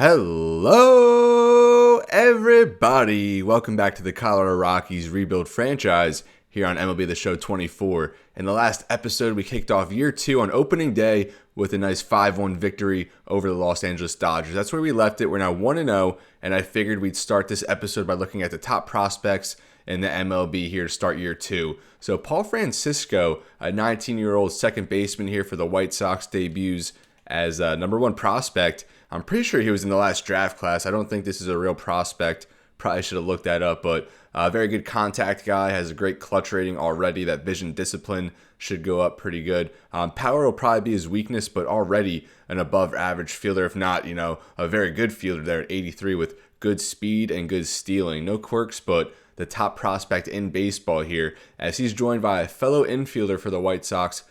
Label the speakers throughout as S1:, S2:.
S1: Hello, everybody. Welcome back to the Colorado Rockies rebuild franchise here on MLB The Show 24. In the last episode, we kicked off year 2 on opening day with a nice 5-1 victory over the Los Angeles Dodgers. That's where we left it. We're now 1-0, and I figured we'd start this episode by looking at the top prospects in the MLB here to start year 2. So Paul Francisco, a 19-year-old second baseman here for the White Sox, debuts as number 1 prospect. I'm pretty sure he was in the last draft class. I don't think this is a real prospect. Probably should have looked that up, but very good contact guy, has a great clutch rating already. That vision discipline should go up pretty good. Power will probably be his weakness, but already an above average fielder, if not, a very good fielder there at 83 with good speed and good stealing. No quirks, but the top prospect in baseball here, as he's joined by a fellow infielder for the White Sox,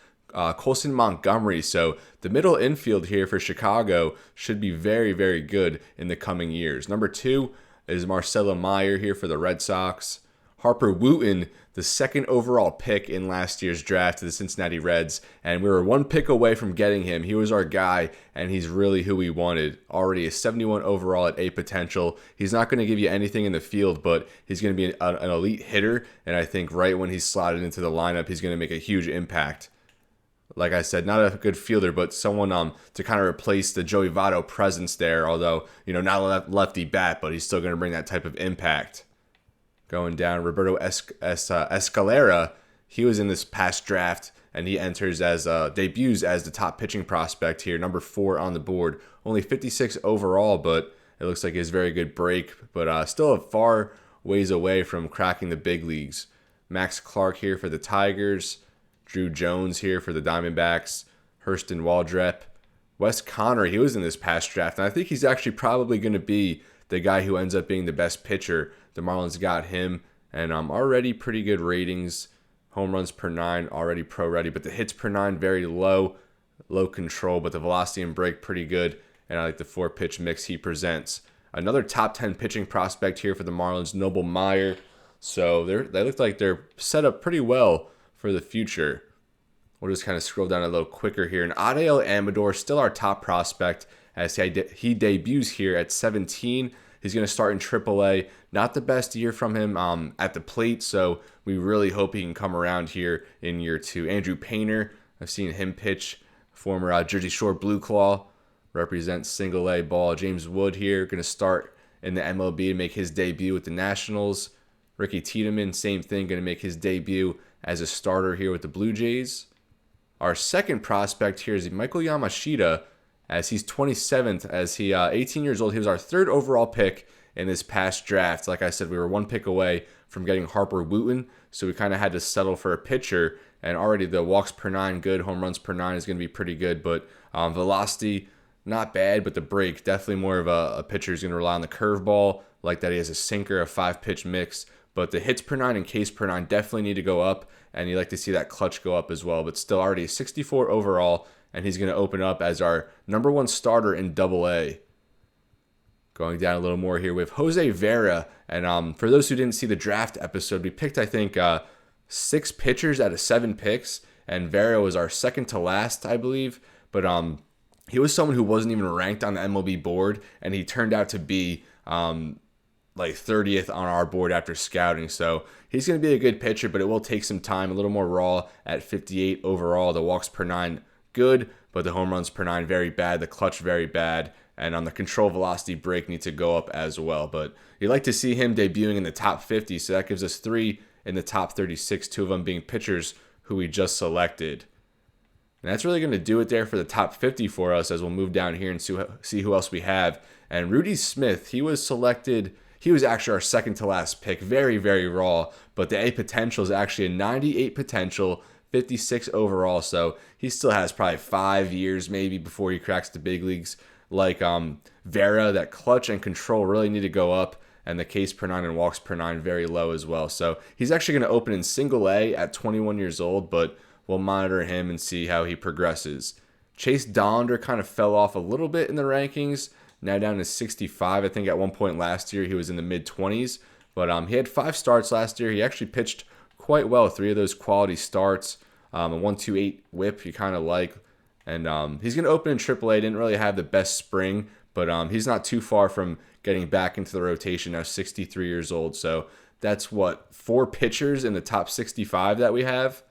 S1: Colson Montgomery. So the middle infield here for Chicago should be very, very good in the coming years. Number 2 is Marcelo Meyer here for the Red Sox. Harper Wooten, the second overall pick in last year's draft to the Cincinnati Reds, and we were 1 pick away from getting him. He was our guy, and he's really who we wanted. Already a 71 overall at A potential. He's not going to give you anything in the field, but he's going to be an elite hitter, and I think right when he's slotted into the lineup, he's going to make a huge impact. Like I said, not a good fielder, but someone to kind of replace the Joey Votto presence there. Although, not a lefty bat, but he's still going to bring that type of impact. Going down, Roberto Escalera, he was in this past draft, and he enters debuts as the top pitching prospect here, number 4 on the board. Only 56 overall, but it looks like his very good break, but still a far ways away from cracking the big leagues. Max Clark here for the Tigers. Drew Jones here for the Diamondbacks, Hurston Waldrep. Wes Conner, he was in this past draft, and I think he's actually probably going to be the guy who ends up being the best pitcher. The Marlins got him, and already pretty good ratings. Home runs per 9, already pro-ready, but the hits per 9 very low control, but the velocity and break pretty good, and I like the 4-pitch mix he presents. Another top 10 pitching prospect here for the Marlins, Noble Meyer. So they look like they're set up pretty well for the future. We'll just kind of scroll down a little quicker here. And Adael Amador, still our top prospect, as he debuts here at 17. He's going to start in AAA. Not the best year from him at the plate, so we really hope he can come around here in year 2. Andrew Painter, I've seen him pitch, former Jersey Shore Blue Claw, represents single A ball. James Wood here, going to start in the MLB and make his debut with the Nationals. Ricky Tiedemann, same thing, going to make his debut as a starter here with the Blue Jays. Our second prospect here is Michael Yamashita, as he's 27th, as he 18 years old. He was our 3rd overall pick in this past draft. Like I said, we were 1 pick away from getting Harper Wooten, so we kind of had to settle for a pitcher, and already the walks per 9 good, home runs per 9 is going to be pretty good, but velocity not bad, but the break definitely more of a pitcher who's going to rely on the curveball, like that he has a sinker, a 5-pitch mix. But the hits per 9 and Ks per 9 definitely need to go up, and you like to see that clutch go up as well. But still already 64 overall, and he's going to open up as our number 1 starter in AA. Going down a little more here with Jose Vera. And for those who didn't see the draft episode, we picked, I think, 6 pitchers out of 7 picks, and Vera was our second to last, I believe. But he was someone who wasn't even ranked on the MLB board, and he turned out to be like 30th on our board after scouting. So he's going to be a good pitcher, but it will take some time. A little more raw at 58 overall. The walks per 9 good, but the home runs per 9 very bad. The clutch very bad. And on the control velocity break needs to go up as well. But you'd like to see him debuting in the top 50. So that gives us 3 in the top 36, 2 of them being pitchers who we just selected. And that's really going to do it there for the top 50 for us, as we'll move down here and see who else we have. And Rudy Smith, he was selected. He was actually our second to last pick. Very, very raw. But the A potential is actually a 98 potential, 56 overall. So he still has probably 5 years maybe before he cracks the big leagues. Like Vera, that clutch and control really need to go up. And the Ks per 9 and walks per 9 very low as well. So he's actually going to open in single A at 21 years old. But we'll monitor him and see how he progresses. Chase Dollander kind of fell off a little bit in the rankings. Now down to 65. I think at one point last year he was in the mid-20s. But he had 5 starts last year. He actually pitched quite well. 3 of those quality starts. A 1.28 whip you kind of like. And he's going to open in AAA. Didn't really have the best spring, But he's not too far from getting back into the rotation now, 63 years old. So that's what, 4 pitchers in the top 65 that we have.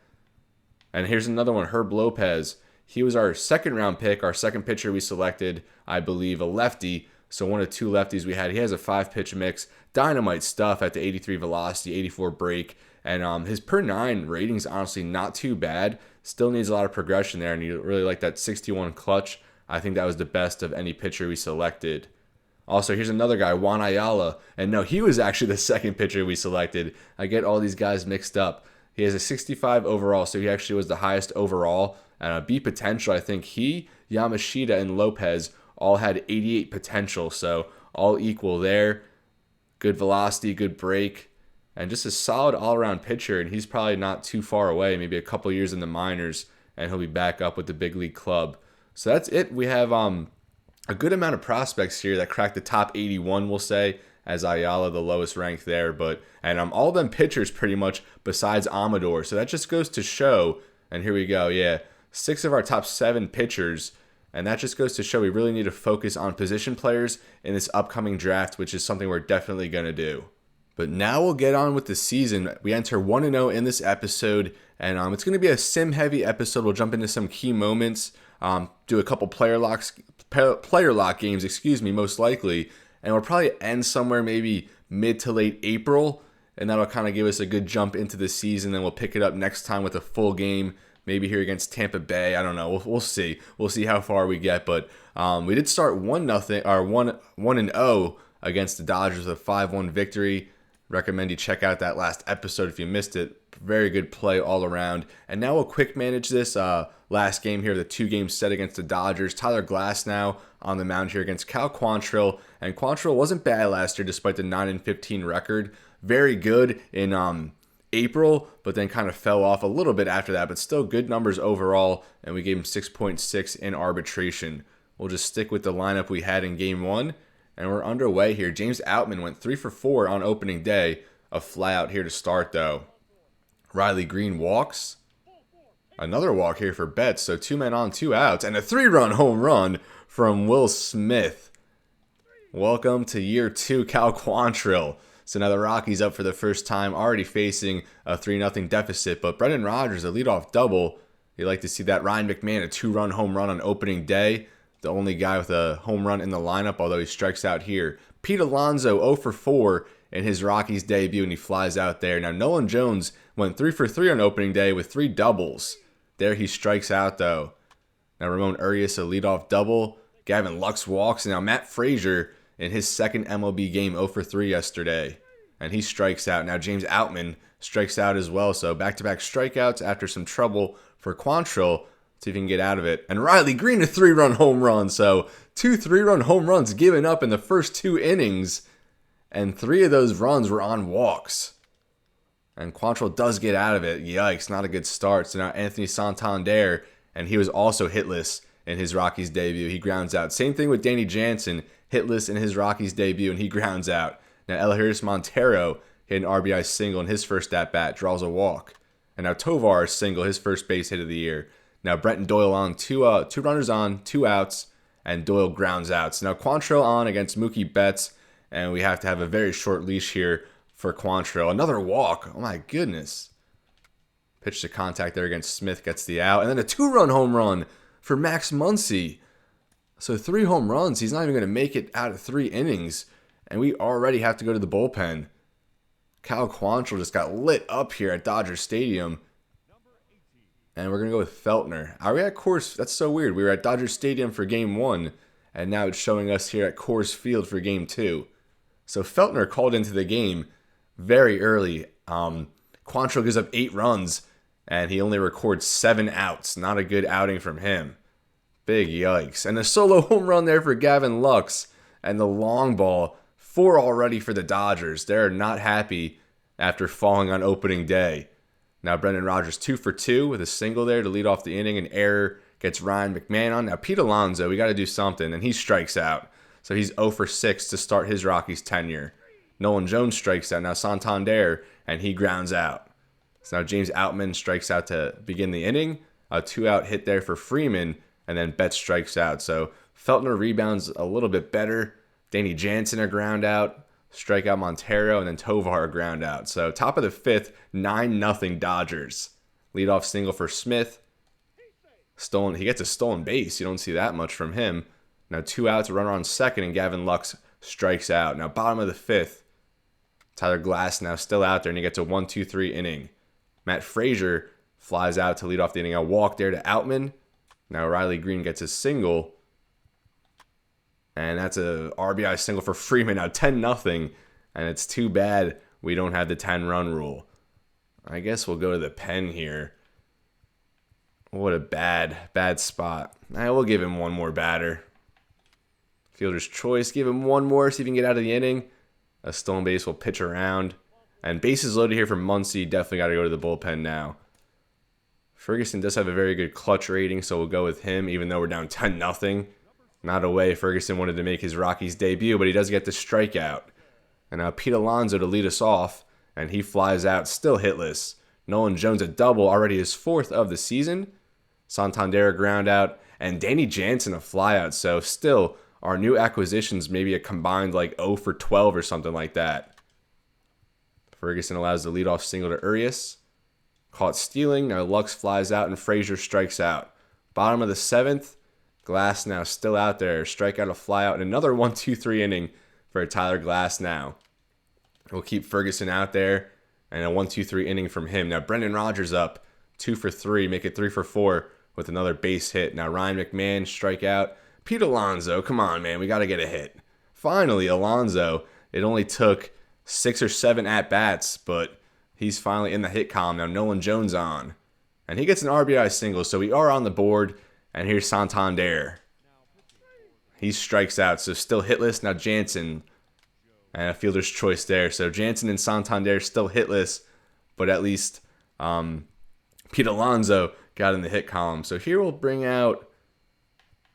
S1: And here's another one, Herb Lopez. He was our second round pick, our second pitcher we selected, I believe, a lefty. So one of 2 lefties we had. He has a 5-pitch mix, dynamite stuff at the 83 velocity, 84 break. And his per 9 rating's honestly not too bad. Still needs a lot of progression there, and you really like that 61 clutch. I think that was the best of any pitcher we selected. Also, here's another guy, Juan Ayala. And no, he was actually the second pitcher we selected. I get all these guys mixed up. He has a 65 overall, so he actually was the highest overall. And a B potential, I think he, Yamashita, and Lopez all had 88 potential, so all equal there. Good velocity, good break, and just a solid all-around pitcher, and he's probably not too far away, maybe a couple years in the minors, and he'll be back up with the big league club. So that's it. We have a good amount of prospects here that cracked the top 81, we'll say, as Ayala the lowest ranked there. And all them pitchers pretty much besides Amador. So that just goes to show, and here we go, yeah, 6 of our top 7 pitchers. And that just goes to show we really need to focus on position players in this upcoming draft, which is something we're definitely going to do. But now we'll get on with the season. We enter 1-0 in this episode, and it's going to be a sim-heavy episode. We'll jump into some key moments, do a couple player lock games, most likely. And we'll probably end somewhere maybe mid to late April, and that'll kind of give us a good jump into the season. Then we'll pick it up next time with a full game. Maybe here against Tampa Bay. I don't know. We'll see. We'll see how far we get. But we did start 1-0 against the Dodgers with a 5-1 victory. Recommend you check out that last episode if you missed it. Very good play all around. And now we'll quick manage this last game here, the 2-game set against the Dodgers. Tyler Glasnow on the mound here against Cal Quantrill. And Quantrill wasn't bad last year despite the 9-15 record. Very good in April, but then kind of fell off a little bit after that, but still good numbers overall, and we gave him 6.6 in arbitration. We'll just stick with the lineup we had in Game 1, and we're underway here. James Outman went 3 for 4 on opening day, a flyout here to start, though. Riley Green walks. Another walk here for Betts, so 2 men on, 2 outs, and a 3-run home run from Will Smith. Welcome to year 2, Cal Quantrill. So now the Rockies up for the first time, already facing a 3-0 deficit. But Brendan Rodgers, a leadoff double. You like to see that. Ryan McMahon, a 2-run home run on opening day. The only guy with a home run in the lineup, although he strikes out here. Pete Alonso, 0 for 4 in his Rockies debut, and he flies out there. Now Nolan Jones went 3 for 3 on opening day with 3 doubles. There he strikes out, though. Now Ramon Urias, a leadoff double. Gavin Lux walks. And now Matt Frazier in his second MLB game, 0 for 3 yesterday. And he strikes out. Now James Outman strikes out as well. So back-to-back strikeouts after some trouble for Quantrill. See if he can get out of it. And Riley Green, a 3-run home run. So 2 3-run home runs given up in the first 2 innings. And 3 of those runs were on walks. And Quantrill does get out of it. Yikes, not a good start. So now Anthony Santander, and he was also hitless in his Rockies debut. He grounds out. Same thing with Danny Jansen, hitless in his Rockies debut, and he grounds out. Now Elehuris Montero hit an RBI single in his first at-bat, draws a walk. And now Tovar single, his first base hit of the year. Now Brenton Doyle on, two runners on, 2 outs, and Doyle grounds out. So now Quantrill on against Mookie Betts, and we have to have a very short leash here for Quantrill. Another walk. Oh my goodness. Pitch to contact there against Smith, gets the out. And then a 2-run home run for Max Muncy. So 3 home runs. He's not even going to make it out of 3 innings. And we already have to go to the bullpen. Cal Quantrill just got lit up here at Dodger Stadium. And we're going to go with Feltner. Are we at Coors? That's so weird. We were at Dodger Stadium for Game 1. And now it's showing us here at Coors Field for Game 2. So Feltner called into the game very early. Quantrill gives up 8 runs. And he only records 7 outs. Not a good outing from him. Big yikes. And a solo home run there for Gavin Lux. And the long ball. 4 already for the Dodgers. They're not happy after falling on opening day. Now Brendan Rodgers 2 for 2 with a single there to lead off the inning. An error gets Ryan McMahon on. Now Pete Alonso, we got to do something. And he strikes out. So he's 0 for 6 to start his Rockies tenure. Nolan Jones strikes out. Now Santander, and he grounds out. So now James Outman strikes out to begin the inning. A 2-out hit there for Freeman, and then Betts strikes out. So Feltner rebounds a little bit better. Danny Jansen a ground out. Strikeout Montero, and then Tovar a ground out. So top of the fifth, 9-0 Dodgers. Leadoff single for Smith. Stolen. He gets a stolen base. You don't see that much from him. Now 2 outs, a runner on second, and Gavin Lux strikes out. Now bottom of the fifth, Tyler Glass now still out there, and he gets a 1-2-3 inning. Matt Frazier flies out to lead off the inning. A walk there to Outman. Now Riley Green gets a single. And that's a RBI single for Freeman. Now 10-0. And it's too bad we don't have the 10-run rule. I guess we'll go to the pen here. What a bad spot. I will give him one more batter. Fielder's choice. Give him one more, see if he can get out of the inning. A stolen base will pitch around. And bases loaded here for Muncy. Definitely got to go to the bullpen now. Ferguson does have a very good clutch rating, so we'll go with him, even though we're down 10-0. Not a way Ferguson wanted to make his Rockies debut, but he does get the strikeout. And now Pete Alonso to lead us off, and he flies out, still hitless. Nolan Jones a double, already his 4th of the season. Santander a ground out, and Danny Jansen a flyout. So still, our new acquisitions maybe a combined like 0 for 12 or something like that. Ferguson allows the leadoff single to Urias. Caught stealing. Now Lux flies out and Frazier strikes out. Bottom of the 7th. Glass now still out there. Strikeout, a flyout, and another 1-2-3 inning for Tyler Glass now. We'll keep Ferguson out there, and a 1-2-3 inning from him. Now Brendan Rodgers up 2 for 3, make it 3 for 4 with another base hit. Now Ryan McMahon strikeout. Pete Alonso, come on, man, we got to get a hit. Finally, Alonso. It only took 6 or 7 at-bats, but he's finally in the hit column. Now Nolan Jones on. And he gets an RBI single, so we are on the board. And here's Santander. He strikes out, so still hitless. Now Jansen. And a fielder's choice there. So Jansen and Santander still hitless, but at least Pete Alonso got in the hit column. So here we'll bring out,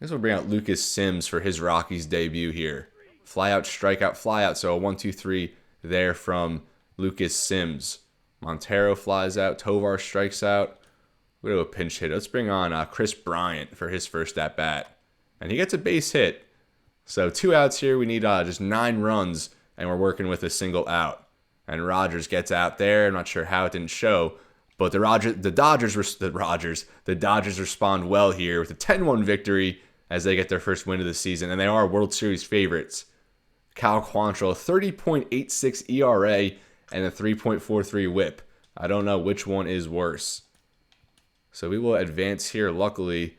S1: Lucas Sims for his Rockies debut here. Flyout, strikeout, flyout. So a 1-2-3 there from Lucas Sims. Montero flies out. Tovar strikes out. We'll go to a pinch hit. Let's bring on Chris Bryant for his first at-bat. And he gets a base hit. So 2 outs here. We need just 9 runs, and we're working with a single out. And Rodgers gets out there. I'm not sure how it didn't show. But the Dodgers respond well here with a 10-1 victory as they get their first win of the season. And they are World Series favorites. Cal Quantrill, 30.86 ERA and a 3.43 whip. I don't know which one is worse. So we will advance here, luckily.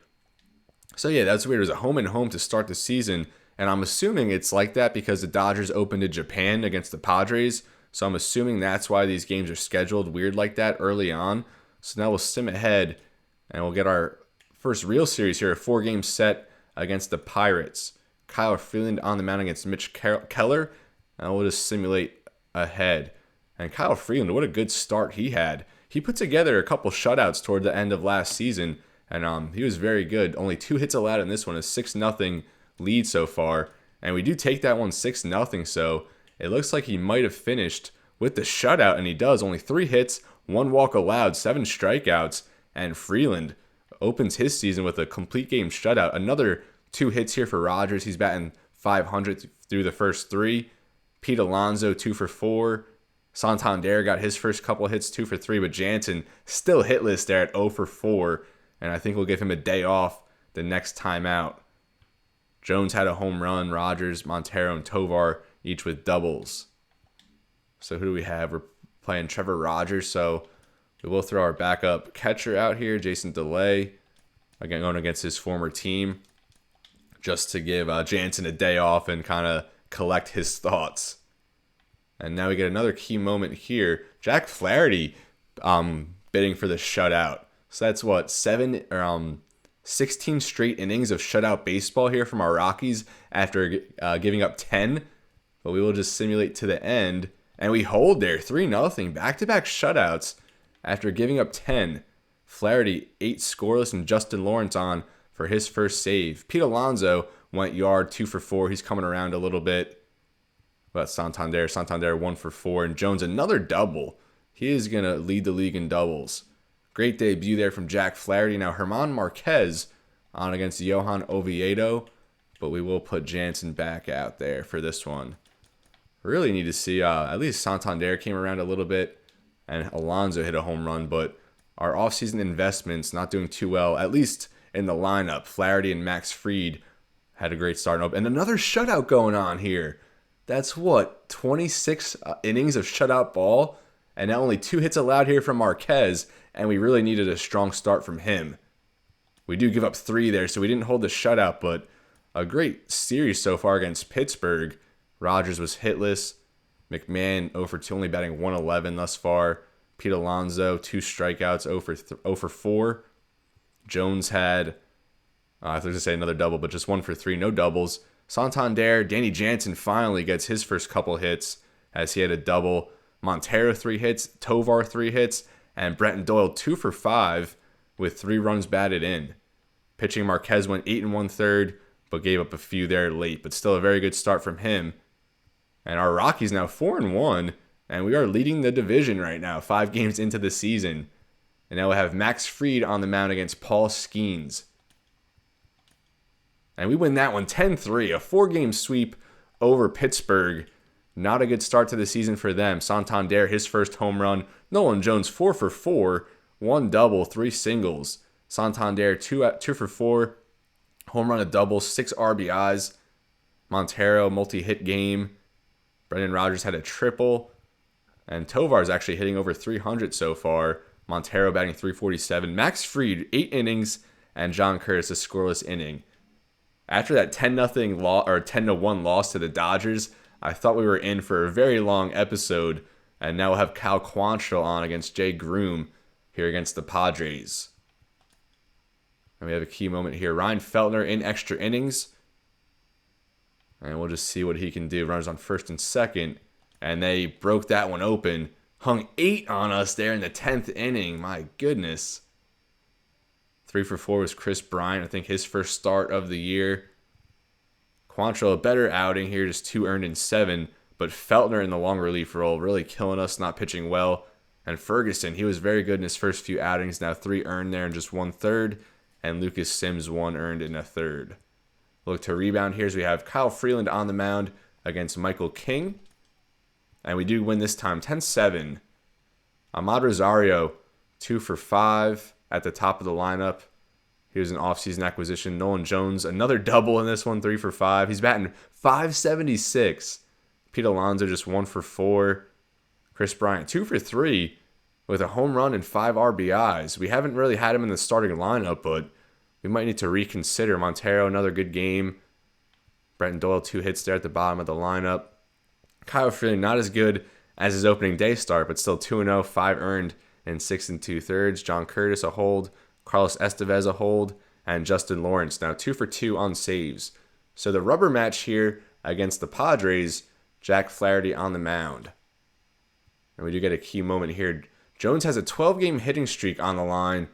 S1: So yeah, that's weird. It was a home and home to start the season. And I'm assuming it's like that because the Dodgers opened in Japan against the Padres. So I'm assuming that's why these games are scheduled weird like that early on. So now we'll sim ahead and we'll get our first real series here, a 4-game set against the Pirates. Kyle Freeland on the mound against Mitch Keller. And we'll just simulate ahead. And Kyle Freeland, what a good start he had. He put together a couple shutouts toward the end of last season, and he was very good. Only 2 hits allowed in this one, a 6-0 lead so far. And we do take that one 6-0, so it looks like he might have finished with the shutout, and he does. Only 3 hits, 1 walk allowed, 7 strikeouts, and Freeland opens his season with a complete game shutout. Another 2 hits here for Rodgers. He's batting .500 through the first 3. Pete Alonso, 2 for 4. Santander got his first couple hits, 2 for 3, but Jansen still hitless there at 0 for 4, and I think we'll give him a day off the next time out. Jones had a home run, Rodgers, Montero, and Tovar each with doubles. So who do we have? We're playing Trevor Rogers, so we will throw our backup catcher out here, Jason DeLay, again going against his former team, just to give Jansen a day off and kind of collect his thoughts. And now we get another key moment here. Jack Flaherty bidding for the shutout. So that's what, 16 straight innings of shutout baseball here from our Rockies after giving up 10. But we will just simulate to the end. And we hold there, 3-0. Back-to-back shutouts after giving up 10. Flaherty, 8 scoreless, and Justin Lawrence on for his first save. Pete Alonso went yard, 2 for 4. He's coming around a little bit. But Santander 1 for 4. And Jones, another double. He is going to lead the league in doubles. Great debut there from Jack Flaherty. Now Herman Marquez on against Johan Oviedo. but we will put Jansen back out there for this one. Really need to see, at least Santander came around a little bit, and Alonso hit a home run, but our offseason investments not doing too well, at least in the lineup. Flaherty and Max Fried had a great start. And another shutout going on here. That's what, 26 innings of shutout ball? And now only 2 hits allowed here from Marquez, and we really needed a strong start from him. We do give up 3 there, so we didn't hold the shutout, but a great series so far against Pittsburgh. Rogers was hitless. McMahon 0 for 2, only batting 111 thus far. Pete Alonso, 2 strikeouts, 0 for 4. Jones had, I was going to say another double, but just 1 for 3, no doubles. Santander, Danny Jansen finally gets his first couple hits as he had a double. Montero 3 hits, Tovar 3 hits, and Brenton Doyle 2 for 5 with 3 runs batted in. Pitching Marquez went 8 1/3, but gave up a few there late, but still a very good start from him. And our Rockies now 4-1, and we are leading the division right now, 5 games into the season. And now we have Max Fried on the mound against Paul Skeens. And we win that one 10-3, a 4-game sweep over Pittsburgh. Not a good start to the season for them. Santander, his first home run. Nolan Jones, 4 for 4, 1 double, 3 singles. Santander, 2 for 4, home run, a double, 6 RBIs. Montero, multi-hit game. Brendan Rodgers had a triple. And Tovar's actually hitting over 300 so far. Montero batting 347. Max Fried, 8 innings. And John Curtis, a scoreless inning. After that 10-1 loss to the Dodgers, I thought we were in for a very long episode, and now we'll have Cal Quantrill on against Jay Groom here against the Padres. And we have a key moment here. Ryan Feltner in extra innings, and we'll just see what he can do. Runners on first and second, and they broke that one open. Hung 8 on us there in the 10th inning. My goodness. 3 for 4 was Chris Bryant. I think his first start of the year. Quantrill, a better outing here, just 2 earned in 7. But Feltner in the long relief role, really killing us, not pitching well. And Ferguson, he was very good in his first few outings. Now 3 earned there in just 1/3. And Lucas Sims 1 earned in 1/3. Look to rebound here as we have Kyle Freeland on the mound against Michael King. And we do win this time 10-7. Ahmad Rosario, 2 for 5 at the top of the lineup. He was an offseason acquisition. Nolan Jones, another double in this one, 3 for 5. He's batting .576. Pete Alonso just 1 for 4. Chris Bryant, 2 for 3 with a home run and 5 RBIs. We haven't really had him in the starting lineup, but we might need to reconsider. Montero, another good game. Brenton Doyle, 2 hits there at the bottom of the lineup. Kyle Freeland, not as good as his opening day start, but still 2-0, 5 earned in 6 2/3. John Curtis, a hold. Carlos Estevez, a hold. And Justin Lawrence, now 2 for 2 on saves. So the rubber match here against the Padres, Jack Flaherty on the mound. And we do get a key moment here. Jones has a 12-game hitting streak on the line.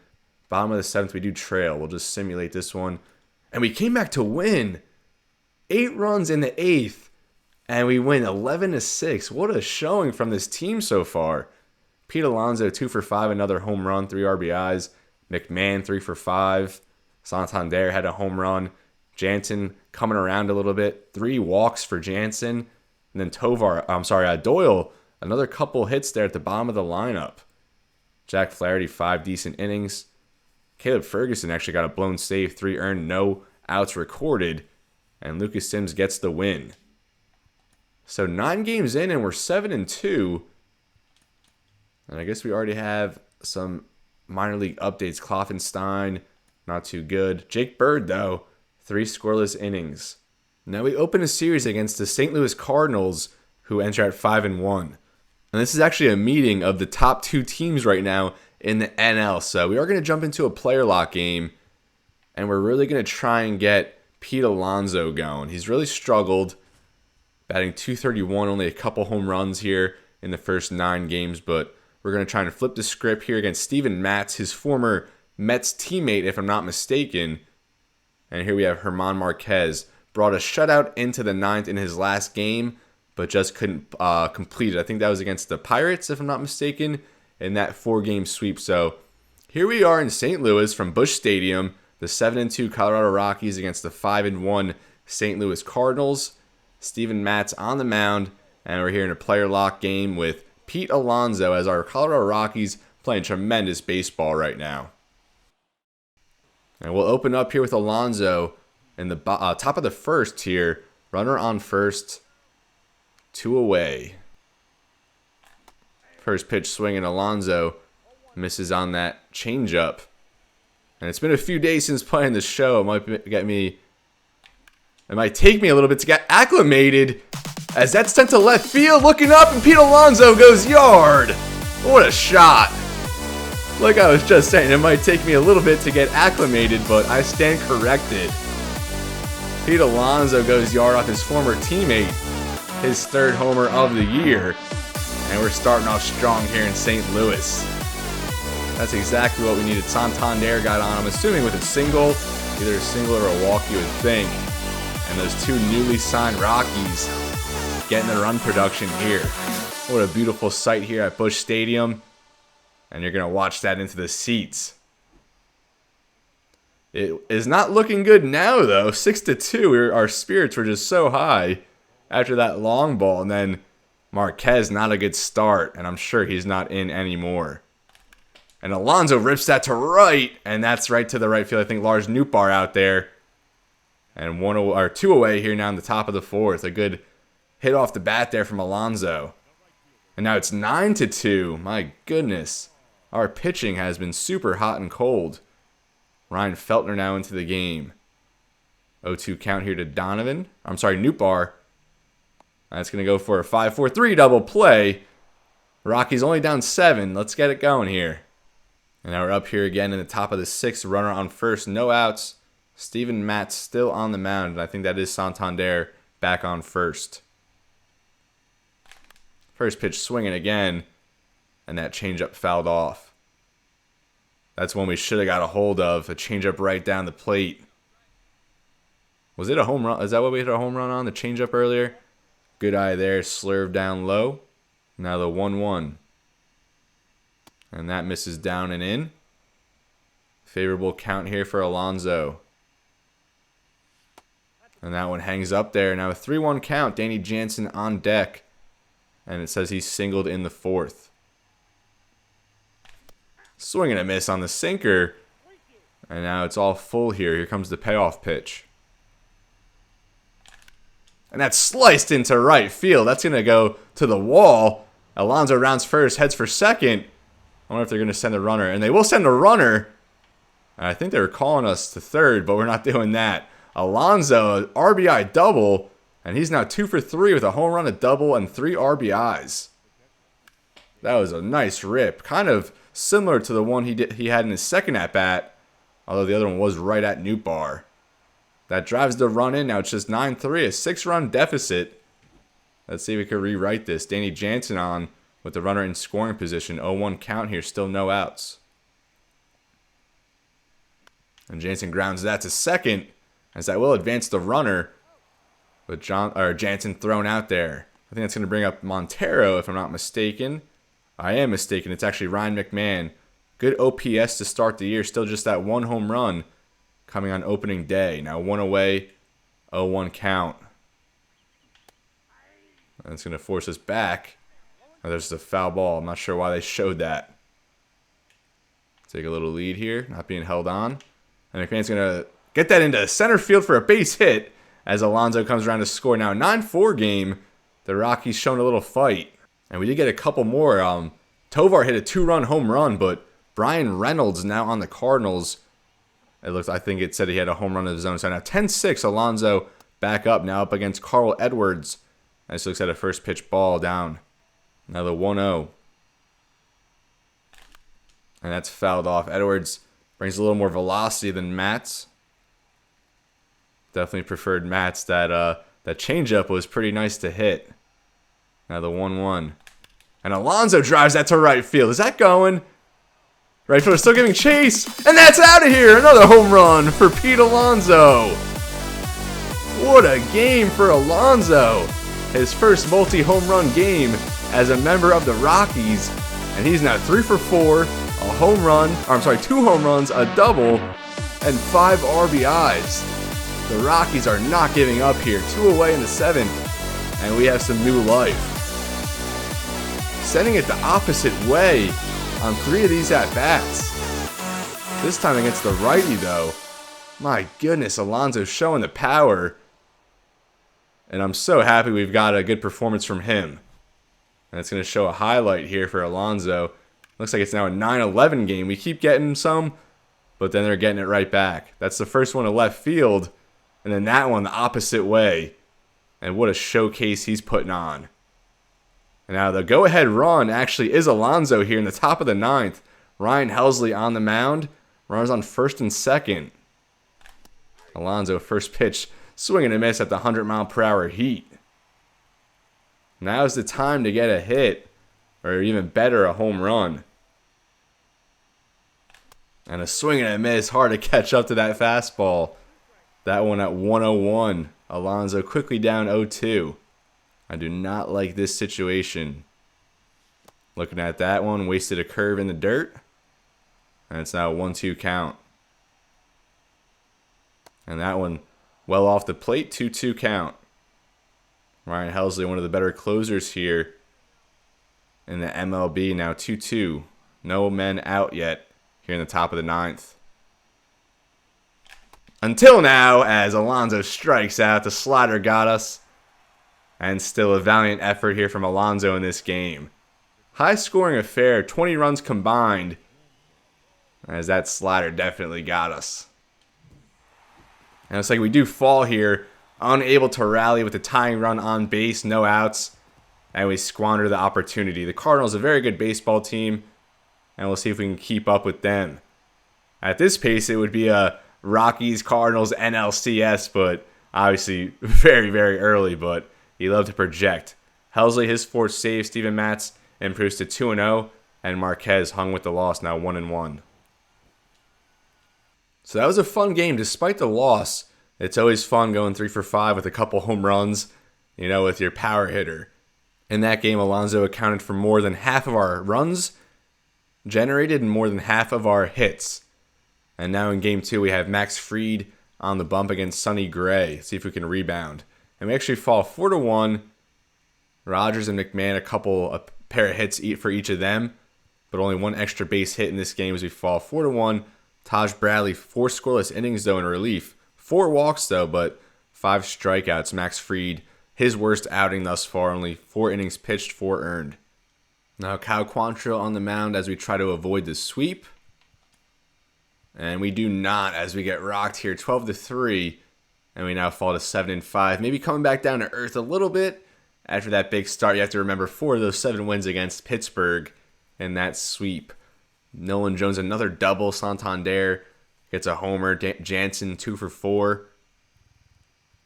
S1: Bottom of the 7th, we do trail. We'll just simulate this one. And we came back to win. 8 runs in the 8th. And we win 11-6. What a showing from this team so far. Pete Alonso, 2 for 5, another home run, 3 RBIs. McMahon, 3 for 5. Santander had a home run. Jansen coming around a little bit. 3 walks for Jansen. And then Doyle, another couple hits there at the bottom of the lineup. Jack Flaherty, 5 decent innings. Caleb Ferguson actually got a blown save, 3 earned, no outs recorded. And Lucas Sims gets the win. So 9 games in and we're 7-2. And I guess we already have some minor league updates. Kloffenstein, not too good. Jake Bird, though, 3 scoreless innings. Now we open a series against the St. Louis Cardinals, who enter at 5-1. And this is actually a meeting of the top 2 teams right now in the NL. So we are going to jump into a player lock game, and we're really going to try and get Pete Alonso going. He's really struggled, batting .231, only a couple home runs here in the first 9 games, but we're going to try and flip the script here against Steven Matz, his former Mets teammate, if I'm not mistaken. And here we have German Marquez. Brought a shutout into the 9th in his last game, but just couldn't complete it. I think that was against the Pirates, if I'm not mistaken, in that 4-game sweep. So here we are in St. Louis from Busch Stadium, the 7-2 Colorado Rockies against the 5-1 St. Louis Cardinals. Steven Matz on the mound, and we're here in a player lock game with Pete Alonso as our Colorado Rockies playing tremendous baseball right now. And we'll open up here with Alonso in the top of the first here. Runner on first, 2 away. First pitch swinging, Alonso misses on that changeup. And it's been a few days since playing the show. It might take me a little bit to get acclimated as that's sent to left field. Looking up, and Pete Alonso goes yard. What a shot. Like I was just saying, it might take me a little bit to get acclimated, but I stand corrected. Pete Alonso goes yard off his former teammate, his 3rd homer of the year. And we're starting off strong here in St. Louis. That's exactly what we needed. Santander got on, I'm assuming with a single, either a single or a walk, you would think. And those 2 newly signed Rockies getting the run production here. What a beautiful sight here at Busch Stadium. And you're going to watch that into the seats. It is not looking good now, though. 6-2. Our spirits were just so high after that long ball. And then Marquez, not a good start. And I'm sure he's not in anymore. And Alonso rips that to right. And that's right to the right field. I think Lars Nootbaar out there. And 2 away here now in the top of the 4th. A good hit off the bat there from Alonso. And now it's 9-2. My goodness. Our pitching has been super hot and cold. Ryan Feltner now into the game. 0-2 count here to Nootbaar. That's going to go for a 5-4-3 double play. Rockies only down 7. Let's get it going here. And now we're up here again in the top of the 6th. Runner on first. No outs. Steven Matz still on the mound. And I think that is Santander back on first. First pitch swinging again. And that changeup fouled off. That's one we should have got a hold of. A changeup right down the plate. Was it a home run? Is that what we hit a home run on? The changeup earlier? Good eye there. Slurve down low. Now the 1-1. And that misses down and in. Favorable count here for Alonso. And that one hangs up there. Now a 3-1 count. Danny Jansen on deck. And it says he's singled in the 4th. Swing and a miss on the sinker. And now it's all full here. Here comes the payoff pitch. And that's sliced into right field. That's going to go to the wall. Alonso rounds first, heads for second. I wonder if they're going to send a runner. And they will send a runner. And I think they were calling us to third, but we're not doing that. Alonso, RBI double. And he's now 2 for 3 with a home run, a double, and 3 RBIs. That was a nice rip. Kind of similar to the one he had in his second at-bat. Although the other one was right at Nootbaar. That drives the run in. Now it's just 9-3, a 6-run deficit. Let's see if we can rewrite this. Danny Jansen on with the runner in scoring position. 0-1 count here, still no outs. And Jansen grounds that to second, as that will advance the runner. With Jansen thrown out there. I think that's going to bring up Montero, if I'm not mistaken. I am mistaken. It's actually Ryan McMahon. Good OPS to start the year. Still just that 1 home run coming on opening day. Now 1 away, 0-1 count. That's going to force us back. Oh, there's a foul ball. I'm not sure why they showed that. Take a little lead here. Not being held on. And McMahon's going to get that into center field for a base hit as Alonso comes around to score. Now 9-4 game. The Rockies showing a little fight. And we did get a couple more. Tovar hit a 2-run home run, but Brian Reynolds now on the Cardinals. I think it said he had a home run of his own. So now 10-6, Alonso back up now up against Carl Edwards. This looks at a first pitch ball down. Now the 1-0. And that's fouled off. Edwards brings a little more velocity than Matz. Definitely preferred Matz. That changeup was pretty nice to hit. Now the 1-1. And Alonso drives that to right field. Is that going? Right fielder still giving chase. And that's out of here. Another home run for Pete Alonso. What a game for Alonso. His first multi-home run game as a member of the Rockies. And he's now 3 for 4. 2 home runs, a double, and 5 RBIs. The Rockies are not giving up here. 2 away in the 7th, and we have some new life. Sending it the opposite way on 3 of these at-bats. This time against the righty, though. My goodness, Alonso showing the power. And I'm so happy we've got a good performance from him. And it's going to show a highlight here for Alonso. Looks like it's now a 9-11 game. We keep getting some, but then they're getting it right back. That's the first one to left field, and then that one the opposite way. And what a showcase he's putting on. And now the go-ahead run actually is Alonso here in the top of the 9th. Ryan Helsley on the mound. Runners on first and second. Alonso, first pitch, swing and a miss at the 100-mile-per-hour heat. Now's the time to get a hit, or even better, a home run. And a swing and a miss, hard to catch up to that fastball. That one at 101. Alonso quickly down 0-2. I do not like this situation. Looking at that one, wasted a curve in the dirt. And it's now a 1-2 count. And that one well off the plate, 2-2 count. Ryan Helsley, one of the better closers here in the MLB, now 2-2. No men out yet here in the top of the 9th. Until now, as Alonso strikes out, the slider got us. And still a valiant effort here from Alonso in this game. High-scoring affair, 20 runs combined, as that slider definitely got us. And it's like we do fall here, unable to rally with the tying run on base, no outs, and we squander the opportunity. The Cardinals are a very good baseball team, and we'll see if we can keep up with them. At this pace, it would be a Rockies-Cardinals NLCS, but obviously very, very early, but you love to project. Helsley, his 4th save. Steven Matz improves to 2-0, and Marquez hung with the loss, now 1-1. So that was a fun game. Despite the loss, it's always fun going 3 for 5 with a couple home runs, with your power hitter. In that game, Alonso accounted for more than half of our runs generated and more than half of our hits. And now in Game 2, we have Max Fried on the bump against Sonny Gray. See if we can rebound. And we actually fall 4-1. Rogers and McMahon, a pair of hits for each of them, but only one extra base hit in this game as we fall 4-1. Taj Bradley, 4 scoreless innings, though, in relief. 4 walks, though, but 5 strikeouts. Max Fried, his worst outing thus far. Only 4 innings pitched, 4 earned. Now Kyle Quantrill on the mound as we try to avoid the sweep. And we do not, as we get rocked here 12-3. And we now fall to 7-5. Maybe coming back down to earth a little bit after that big start. You have to remember 4 of those 7 wins against Pittsburgh in that sweep. Nolan Jones, another double. Santander gets a homer. Jansen, 2 for 4.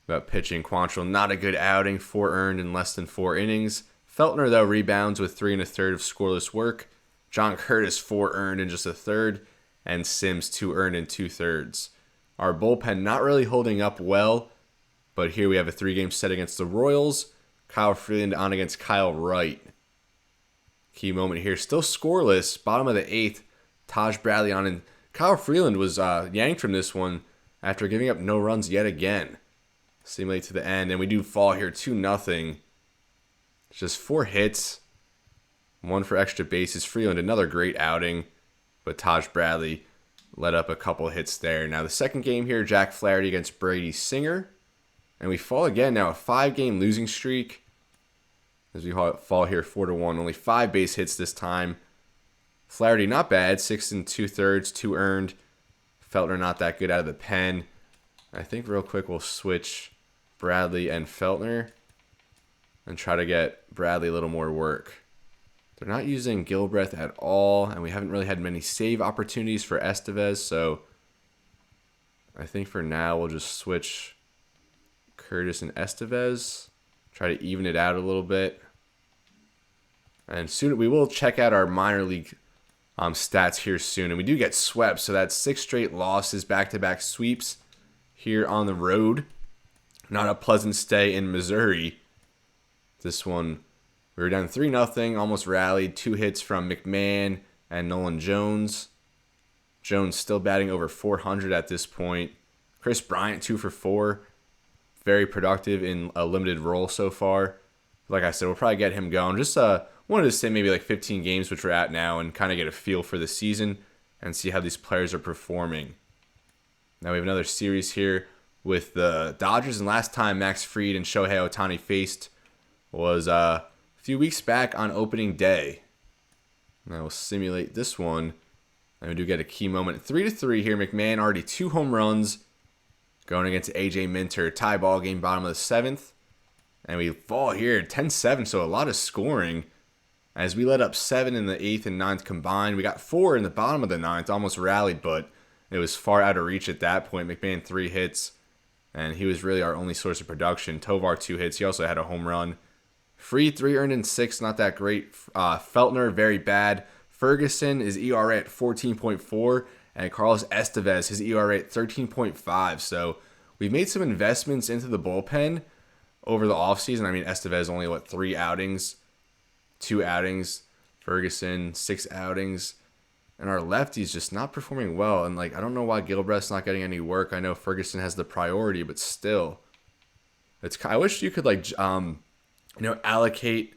S1: But pitching, Quantrill, not a good outing. 4 earned in less than 4 innings. Feltner, though, rebounds with 3 1/3 of scoreless work. John Curtis, 4 earned in just a third. And Sims, 2 earned in 2/3. Our bullpen not really holding up well. But here we have a 3-game set against the Royals. Kyle Freeland on against Kyle Wright. Key moment here. Still scoreless. Bottom of the 8th. Taj Bradley on. And Kyle Freeland was yanked from this one after giving up no runs yet again. Seemingly to the end. And we do fall here 2-0. It's just 4 hits. 1 for extra bases. Freeland, another great outing. But Taj Bradley let up a couple hits there. Now the second game here. Jack Flaherty against Brady Singer. And we fall again. Now a 5-game losing streak. As we fall here 4-1. Only 5 base hits this time. Flaherty not bad. 6 2/3, 2 earned. Feltner not that good out of the pen. I think real quick we'll switch Bradley and Feltner. And try to get Bradley a little more work. They're not using Gilbreth at all. And we haven't really had many save opportunities for Estevez. So I think for now we'll just switch Curtis and Estevez. Try to even it out a little bit. And soon we will check out our minor league stats here soon. And we do get swept. So that's 6 straight losses, back-to-back sweeps here on the road. Not a pleasant stay in Missouri. This one, we were down 3-0, almost rallied. 2 hits from McMahon and Nolan Jones. Jones still batting over 400 at this point. Chris Bryant, 2 for 4. Very productive in a limited role so far. Like I said, we'll probably get him going. Just wanted to say maybe like 15 games, which we're at now, and kind of get a feel for the season and see how these players are performing. Now we have another series here with the Dodgers, and last time Max Fried and Shohei Ohtani faced was a few weeks back on opening day. Now we'll simulate this one, and we do get a key moment. 3-3 here. McMahon already 2 home runs going against A.J. Minter. Tie ball game, bottom of the 7th. And we fall here 10-7, so a lot of scoring. As we let up 7 in the 8th and 9th combined. We got 4 in the bottom of the 9th, almost rallied, but it was far out of reach at that point. McMahon 3 hits, and he was really our only source of production. Tovar 2 hits. He also had a home run. Fried 3 earned in 6, not that great. Feltner, very bad. Ferguson, his ERA at 14.4, and Carlos Estevez, his ERA at 13.5. So we've made some investments into the bullpen over the offseason. I mean, Estevez only, 3 outings, 2 outings. Ferguson, 6 outings. And our lefty's just not performing well. And, I don't know why Gilbreath's not getting any work. I know Ferguson has the priority, but still. I wish you could, allocate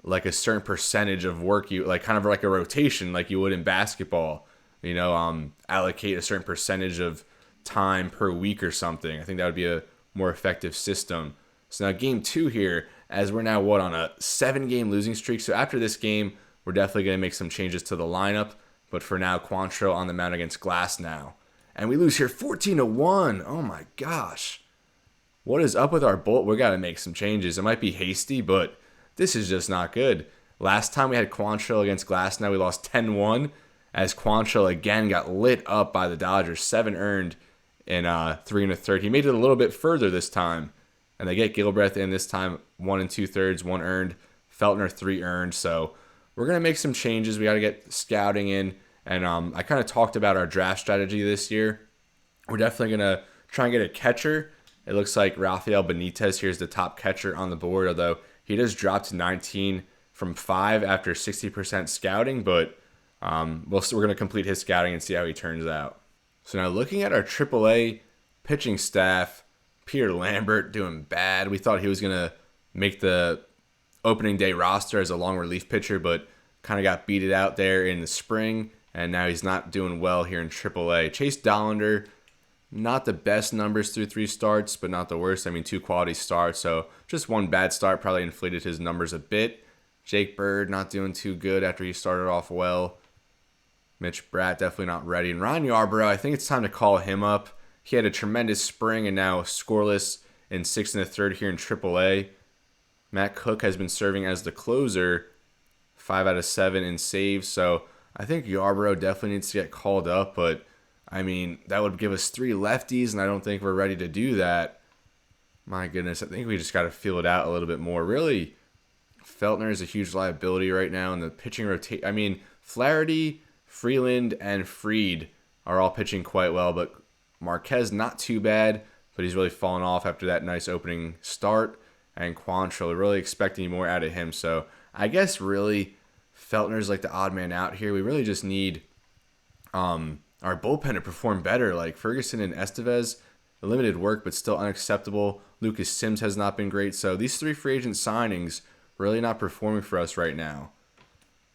S1: a certain percentage of work you kind of like a rotation like you would in basketball. Allocate a certain percentage of time per week or something. I think that would be a more effective system. So now game 2 here, as we're now on a 7-game losing streak. So after this game, we're definitely going to make some changes to the lineup. But for now, Quantrill on the mound against Glass now. And we lose here 14-1. Oh my gosh. What is up with our bull? We got to make some changes. It might be hasty, but this is just not good. Last time we had Quantrill against Glass, now we lost 10-1, as Quantrill again got lit up by the Dodgers. 7 earned in 3 1/3. He made it a little bit further this time, and they get Gilbreath in this time. 1 2/3, 1 earned. Feltner 3 earned. So we're gonna make some changes. We got to get scouting in, and I kind of talked about our draft strategy this year. We're definitely gonna try and get a catcher. It looks like Rafael Benitez here is the top catcher on the board, although he does drop to 19 from 5 after 60% scouting, but we're going to complete his scouting and see how he turns out. So now looking at our AAA pitching staff, Peter Lambert doing bad. We thought he was going to make the opening day roster as a long relief pitcher, but kind of got beated out there in the spring, and now he's not doing well here in AAA. Chase Dollander, not the best numbers through 3 starts, but not the worst. I mean, 2 quality starts, so just 1 bad start probably inflated his numbers a bit. Jake Bird not doing too good after he started off well. Mitch Bratt definitely not ready. And Ryan Yarbrough, I think it's time to call him up. He had a tremendous spring and now scoreless in 6 1/3 here in AAA. Matt Cook has been serving as the closer, 5 out of 7 in saves, so I think Yarbrough definitely needs to get called up, but I mean, that would give us 3 lefties, and I don't think we're ready to do that. My goodness, I think we just got to feel it out a little bit more. Really, Feltner is a huge liability right now in the pitching rotation. I mean, Flaherty, Freeland, and Fried are all pitching quite well, but Marquez not too bad, but he's really fallen off after that nice opening start. And Quantrill, really expecting more out of him. So I guess really Feltner's the odd man out here. We really just need our bullpen to perform better. Ferguson and Estevez, limited work, but still unacceptable. Lucas Sims has not been great. So these 3 free agent signings really not performing for us right now.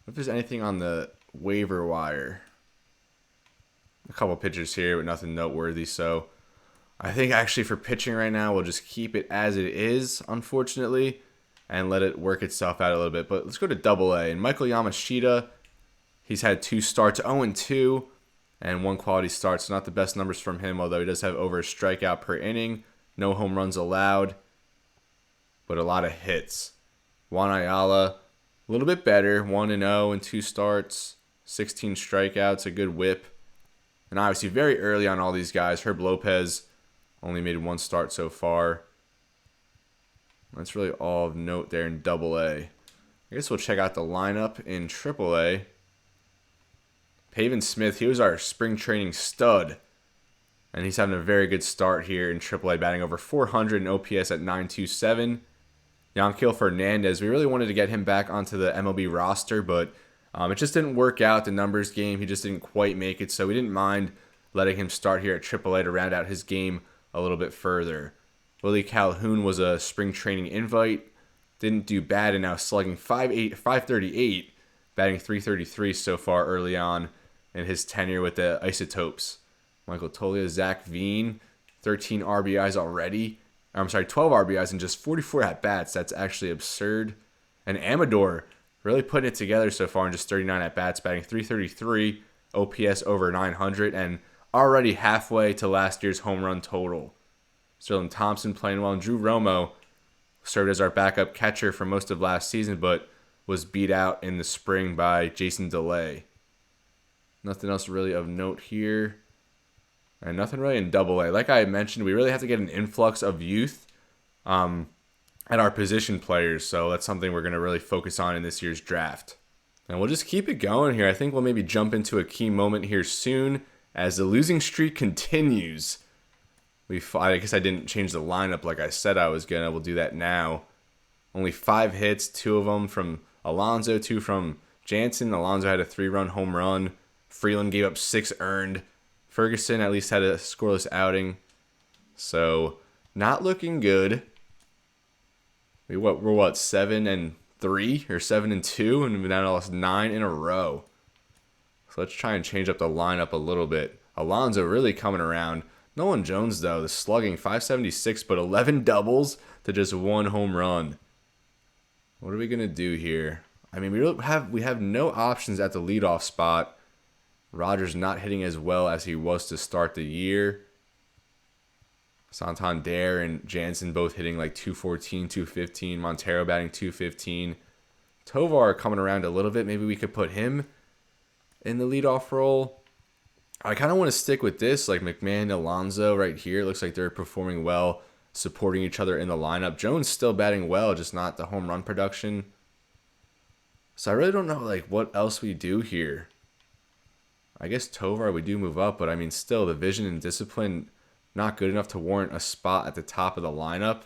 S1: If there's anything on the waiver wire. A couple pitchers here, but nothing noteworthy. So I think actually for pitching right now, we'll just keep it as it is, unfortunately, and let it work itself out a little bit. But let's go to Double-A. And Michael Yamashita, he's had 2 starts, 0-2. And 1 quality start, so not the best numbers from him, although he does have over a strikeout per inning. No home runs allowed, but a lot of hits. Juan Ayala, a little bit better, 1-0 in 2 starts, 16 strikeouts, a good whip. And obviously very early on all these guys. Herb Lopez only made 1 start so far. That's really all of note there in Double-A. I guess we'll check out the lineup in Triple-A. Pavin Smith, he was our spring training stud, and he's having a very good start here in AAA, batting over 400 and OPS at 927. Yanquiel Fernandez, we really wanted to get him back onto the MLB roster, but it just didn't work out. The numbers game, he just didn't quite make it, so we didn't mind letting him start here at AAA to round out his game a little bit further. Willie Calhoun was a spring training invite. Didn't do bad and now slugging 538, batting .333 so far early on in his tenure with the Isotopes. Michael Toglia, Zach Veen, 13 RBIs already. 12 RBIs in just 44 at-bats. That's actually absurd. And Amador really putting it together so far in just 39 at-bats, batting .333, OPS over 900, and already halfway to last year's home run total. Sterling Thompson playing well, and Drew Romo served as our backup catcher for most of last season, but was beat out in the spring by Jason DeLay. Nothing else really of note here. And nothing really in Double-A. Like I mentioned, we really have to get an influx of youth at our position players, so that's something we're going to really focus on in this year's draft. And we'll just keep it going here. I think we'll maybe jump into a key moment here soon as the losing streak continues. I guess I didn't change the lineup like I said I was gonna. We'll do that now. Only 5 hits, 2 of them from Alonso, 2 from Jansen. Alonso had a 3-run home run. Freeland gave up 6 earned. Ferguson at least had a scoreless outing. So, not looking good. We're 7-3 or 7-2, and we now lost 9 in a row. So let's try and change up the lineup a little bit. Alonso really coming around. Nolan Jones, though, the slugging, .576, but 11 doubles to just 1 home run. What are we going to do here? I mean, we have no options at the leadoff spot. Rogers not hitting as well as he was to start the year. Santander and Jansen both hitting like .214, .215. Montero batting .215. Tovar coming around a little bit. Maybe we could put him in the leadoff role. I kind of want to stick with this, like McMahon, Alonso right here. It looks like they're performing well, supporting each other in the lineup. Jones still batting well, just not the home run production. So I really don't know like what else we do here. I guess Tovar we do move up, but I mean still the vision and discipline not good enough to warrant a spot at the top of the lineup.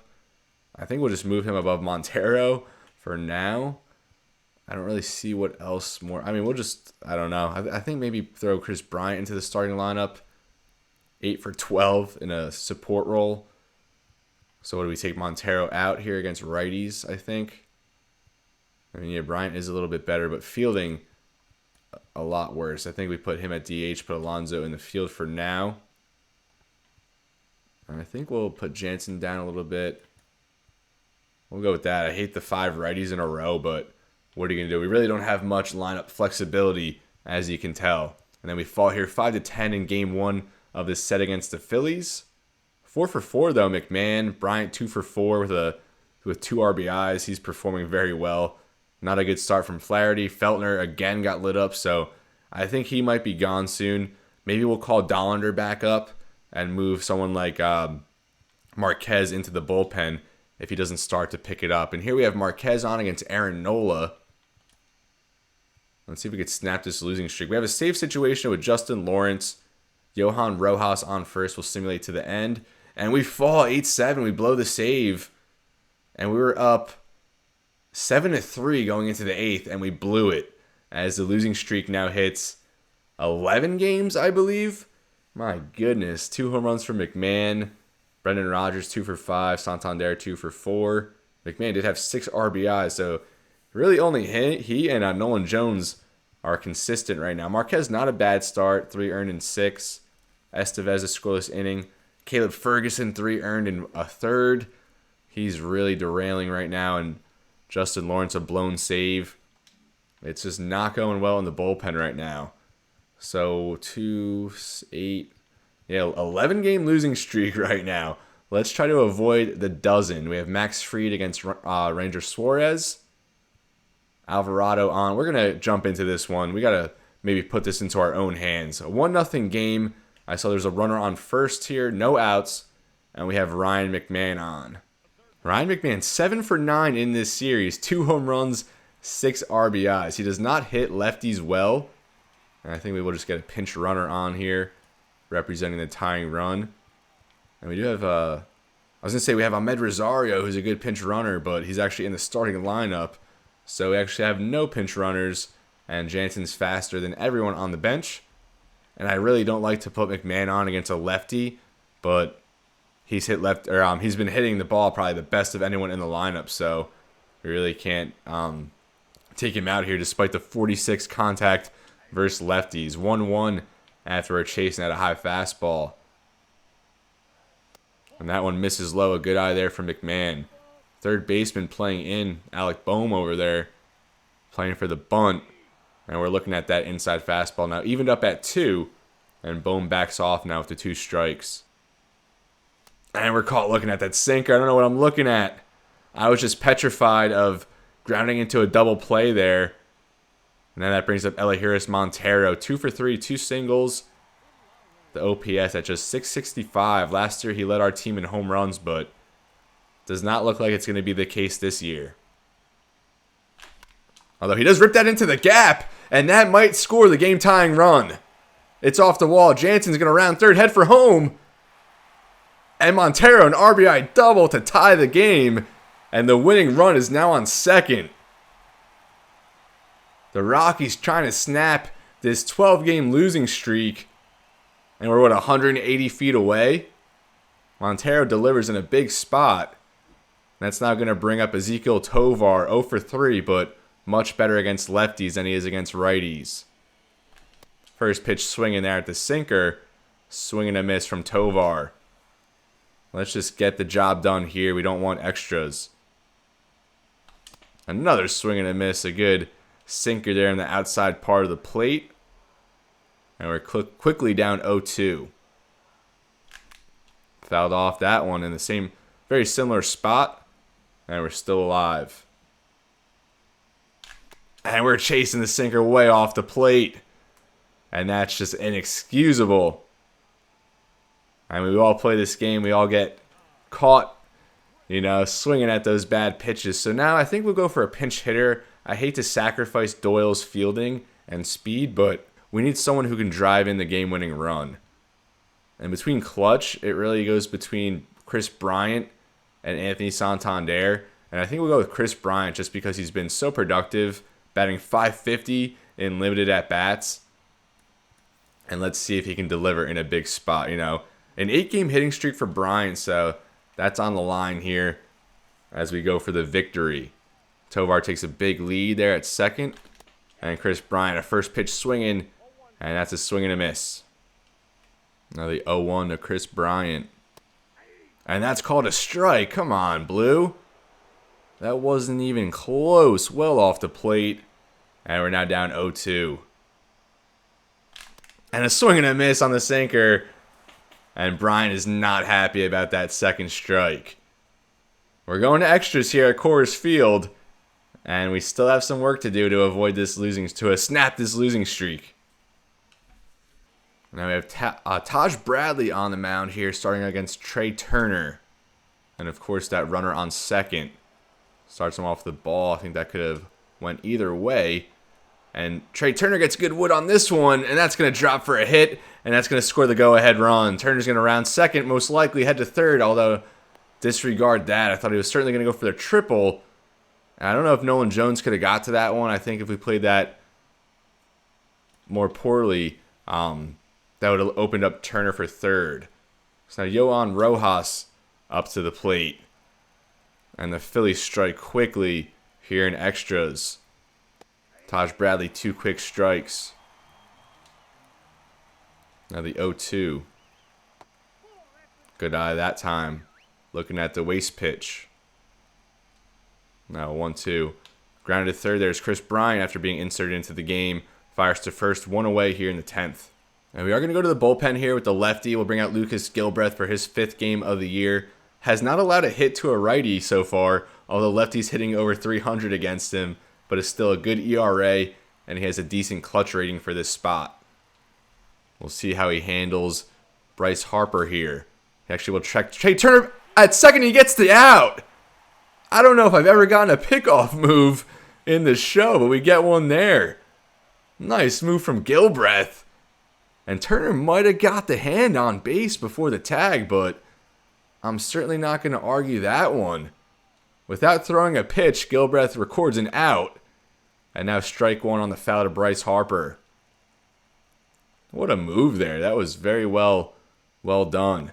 S1: I think we'll just move him above Montero for now. I don't really see what else more. I mean, I don't know. I think maybe throw Chris Bryant into the starting lineup. 8 for 12 in a support role. So what do we take Montero out here against righties, I think? I mean, yeah, Bryant is a little bit better, but fielding a lot worse. I think we put him at DH, put Alonso in the field for now. And I think we'll put Jansen down a little bit. We'll go with that. I hate the 5 righties in a row, but what are you going to do? We really don't have much lineup flexibility, as you can tell. And then we fall here 5-10 in game 1 of this set against the Phillies. 4 for 4, though, McMahon. Bryant 2 for 4 with 2 RBIs. He's performing very well. Not a good start from Flaherty. Feltner again got lit up, so I think he might be gone soon. Maybe we'll call Dollander back up and move someone like Marquez into the bullpen if he doesn't start to pick it up. And here we have Marquez on against Aaron Nola. Let's see if we could snap this losing streak. We have a save situation with Justin Lawrence. Johan Rojas on first will simulate to the end. And we fall 8-7. We blow the save. And we were up 7-3 going into the 8th, and we blew it as the losing streak now hits 11 games, I believe. My goodness. 2 home runs from McMahon. Brendan Rodgers 2 for 5. Santander 2 for 4. McMahon did have 6 RBIs, so really only he and Nolan Jones are consistent right now. Marquez not a bad start. 3 earned in 6. Estevez a scoreless inning. Caleb Ferguson 3 earned in a third. He's really derailing right now, and Justin Lawrence a blown save. It's just not going well in the bullpen right now. So 2, 8, 11 game losing streak right now. Let's try to avoid the dozen. We have Max Fried against Ranger Suarez. Alvarado on. We're going to jump into this one. We got to maybe put this into our own hands. A 1-0 game. I saw there's a runner on first here. No outs. And we have Ryan McMahon on. Ryan McMahon, 7 for 9 in this series. 2 home runs, 6 RBIs. He does not hit lefties well. And I think we will just get a pinch runner on here, representing the tying run. And we do have, I was going to say we have Ahmed Rosario, who's a good pinch runner, but he's actually in the starting lineup. So we actually have no pinch runners, and Jansen's faster than everyone on the bench. and I really don't like to put McMahon on against a lefty, but he's been hitting the ball probably the best of anyone in the lineup, so we really can't take him out here despite the 46 contact versus lefties. 1-1 after we're chasing at a high fastball. And that one misses low. A good eye there from McMahon. Third baseman playing in. Alec Boehm over there playing for the bunt. And we're looking at that inside fastball now. Evened up at 2. And Boehm backs off now with the 2 strikes. And we're caught looking at that sinker. I don't know what I'm looking at. I was just petrified of grounding into a double play there. And then that brings up Elehuris Montero. 2 for 3, 2 singles. The OPS at just 665. Last year he led our team in home runs, but does not look like it's going to be the case this year. Although he does rip that into the gap, and that might score the game-tying run. It's off the wall. Jansen's going to round third, head for home. And Montero, an RBI double to tie the game. And the winning run is now on second. The Rockies trying to snap this 12-game losing streak. And we're, 180 feet away? Montero delivers in a big spot. That's now going to bring up Ezequiel Tovar, 0 for 3, but much better against lefties than he is against righties. First pitch swinging there at the sinker. Swing and a miss from Tovar. Let's just get the job done here. We don't want extras. Another swing and a miss. A good sinker there in the outside part of the plate. And we're quickly down 0-2. Fouled off that one in the same, very similar spot. And we're still alive. And we're chasing the sinker way off the plate. And that's just inexcusable. I mean, we all play this game. We all get caught, swinging at those bad pitches. So now I think we'll go for a pinch hitter. I hate to sacrifice Doyle's fielding and speed, but we need someone who can drive in the game-winning run. And between clutch, it really goes between Chris Bryant and Anthony Santander. And I think we'll go with Chris Bryant just because he's been so productive, batting .550 in limited at-bats. And let's see if he can deliver in a big spot. An 8-game hitting streak for Bryant, so that's on the line here as we go for the victory. Tovar takes a big lead there at second. And Chris Bryant, a first pitch swinging. And that's a swing and a miss. Now the 0-1 to Chris Bryant. And that's called a strike. Come on, Blue. That wasn't even close. Well off the plate. And we're now down 0-2. And a swing and a miss on the sinker. And Bryant is not happy about that second strike. We're going to extras here at Coors Field. And we still have some work to do to avoid snap this losing streak. Now we have Taj Bradley on the mound here, starting against Trey Turner. And of course that runner on second starts him off the ball. I think that could have went either way. And Trey Turner gets good wood on this one, and that's going to drop for a hit, and that's going to score the go-ahead run. Turner's going to round second, most likely head to third, although disregard that. I thought he was certainly going to go for the triple. I don't know if Nolan Jones could have got to that one. I think if we played that more poorly, that would have opened up Turner for third. So now Yohan Rojas up to the plate. And the Phillies strike quickly here in extras. Taj Bradley, 2 quick strikes. Now the 0-2. Good eye that time. Looking at the waste pitch. Now 1-2. Grounded to third. There's Chris Bryant after being inserted into the game. Fires to first. 1 away here in the 10th. And we are going to go to the bullpen here with the lefty. We'll bring out Lucas Gilbreth for his 5th game of the year. Has not allowed a hit to a righty so far, although lefty's hitting over 300 against him, but it's still a good ERA, and he has a decent clutch rating for this spot. We'll see how he handles Bryce Harper here. He actually will check Trey Turner at second. He gets the out. I don't know if I've ever gotten a pickoff move in the show, but we get one there. Nice move from Gilbreth. And Turner might have got the hand on base before the tag, but I'm certainly not going to argue that one. Without throwing a pitch, Gilbreth records an out. And now strike one on the foul to Bryce Harper. What a move there. That was very well done.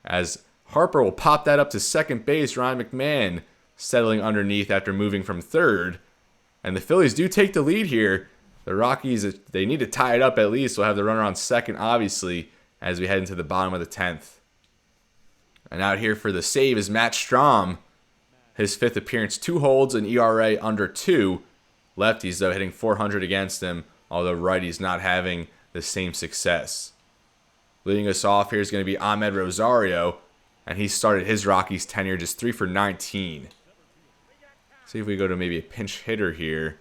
S1: As Harper will pop that up to second base, Ryan McMahon settling underneath after moving from third. And the Phillies do take the lead here. The Rockies, they need to tie it up at least. We'll have the runner on second, obviously, as we head into the bottom of the 10th. And out here for the save is Matt Strahm. His 5th appearance, 2 holds, an ERA under 2. Lefties, though, hitting .400 against him, although righties not having the same success. Leading us off here is going to be Ahmed Rosario, and he started his Rockies tenure just 3 for 19. See if we go to maybe a pinch hitter here.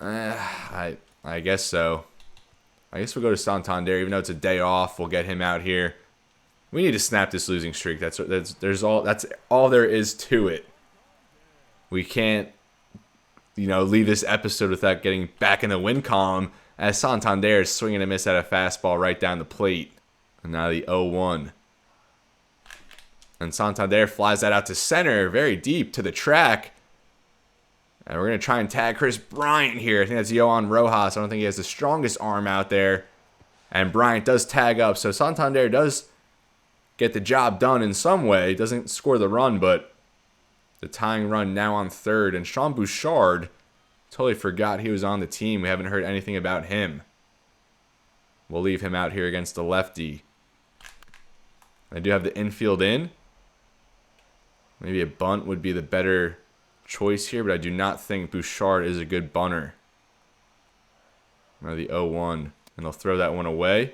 S1: I guess so. I guess we'll go to Santander, even though it's a day off. We'll get him out here. We need to snap this losing streak. That's all there is to it. We can't, leave this episode without getting back in the win column, as Santander is swinging a miss at a fastball right down the plate. And now the 0-1. And Santander flies that out to center, very deep to the track. And we're going to try and tag Chris Bryant here. I think that's Yohan Rojas. I don't think he has the strongest arm out there. And Bryant does tag up. So Santander does get the job done in some way. Doesn't score the run, but the tying run now on third. And Sean Bouchard, totally forgot he was on the team. We haven't heard anything about him. We'll leave him out here against the lefty. I do have the infield in. Maybe a bunt would be the better choice here, but I do not think Bouchard is a good bunter. Now the 0-1, and they'll throw that one away.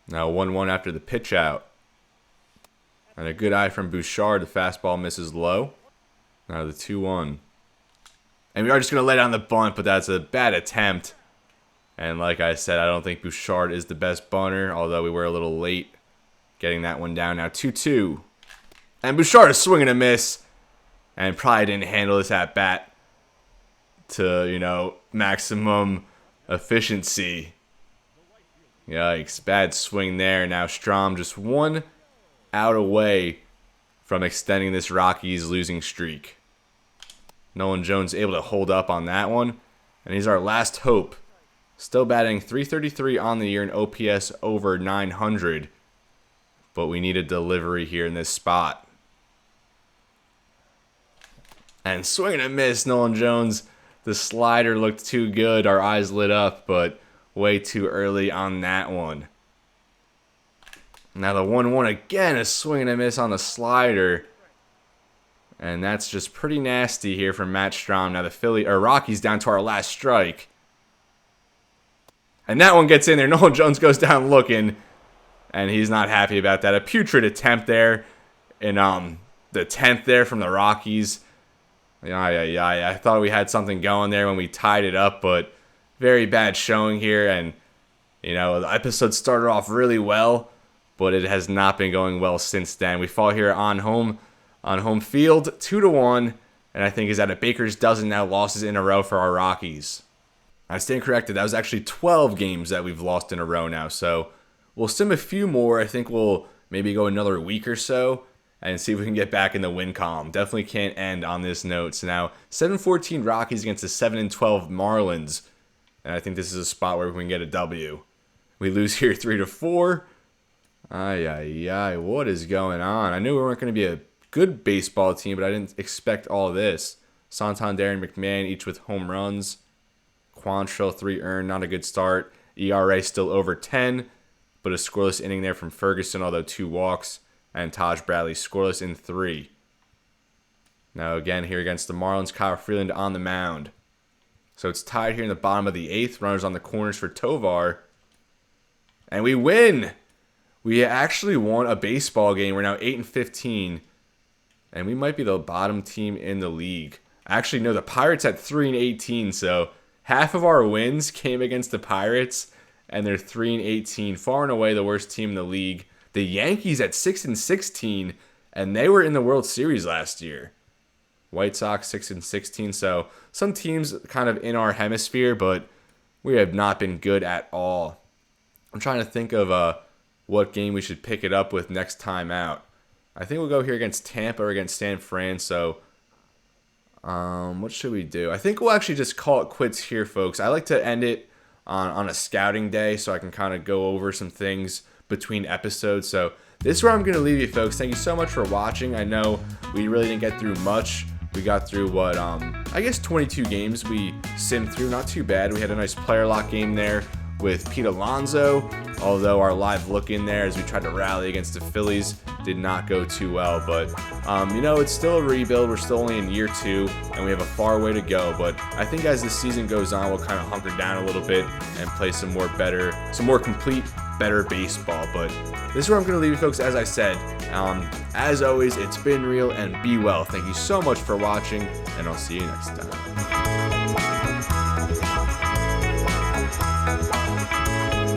S1: Now 1-1 after the pitch out. And a good eye from Bouchard. The fastball misses low. Now the 2-1. And we are just going to let on the bunt, but that's a bad attempt. And like I said, I don't think Bouchard is the best bunter, although we were a little late getting that one down. Now 2-2. And Bouchard is swinging a miss. And probably didn't handle this at bat to, maximum efficiency. Yikes. Bad swing there. Now Strahm just 1 out away from extending this Rockies losing streak. Nolan Jones able to hold up on that one. And he's our last hope. Still batting .333 on the year and OPS over 900. But we need a delivery here in this spot. And swing and a miss, Nolan Jones. The slider looked too good. Our eyes lit up, but way too early on that one. Now the 1-1 again, a swing and a miss on the slider. And that's just pretty nasty here from Matt Strahm. Now the Rockies down to our last strike. And that one gets in there. Nolan Jones goes down looking. And he's not happy about that. A putrid attempt there in the 10th there from the Rockies. I thought we had something going there when we tied it up, but very bad showing here. And, the episode started off really well, but it has not been going well since then. We fall here on home field, 2-1, and I think is at a baker's dozen now, losses in a row for our Rockies. I stand corrected. That was actually 12 games that we've lost in a row now, so we'll sim a few more. I think we'll maybe go another week or so and see if we can get back in the win column. Definitely can't end on this note. So now 7-14 Rockies against the 7-12 Marlins. And I think this is a spot where we can get a W. We lose here 3-4. What is going on? I knew we weren't going to be a good baseball team, but I didn't expect all of this. Santander and McMahon each with home runs. Quantrill 3 earned, not a good start. ERA still over 10, but a scoreless inning there from Ferguson, although 2 walks. And Taj Bradley scoreless in 3. Now again here against the Marlins, Kyle Freeland on the mound. So it's tied here in the bottom of the 8th. Runners on the corners for Tovar. And we win! We actually won a baseball game. We're now 8-15. And we might be the bottom team in the league. Actually, no, the Pirates at 3-18. So half of our wins came against the Pirates. And they're 3-18. Far and away the worst team in the league. The Yankees at 6-16, and they were in the World Series last year. White Sox 6-16, so some teams kind of in our hemisphere, but we have not been good at all. I'm trying to think of what game we should pick it up with next time out. I think we'll go here against Tampa or against San Fran, so what should we do? I think we'll actually just call it quits here, folks. I like to end it on a scouting day so I can kind of go over some things between episodes. So this is where I'm going to leave you, folks. Thank you so much for watching. I know we really didn't get through much. We got through I guess 22 games we simmed through. Not too bad. We had a nice player lock game there with Pete Alonso, although our live look in there as we tried to rally against the Phillies did not go too well. But, it's still a rebuild. We're still only in year 2, and we have a far way to go. But I think as the season goes on, we'll kind of hunker down a little bit and play some more complete, better baseball. But this is where I'm going to leave you, folks. As I said, as always, it's been real and be well. Thank you so much for watching, and I'll see you next time.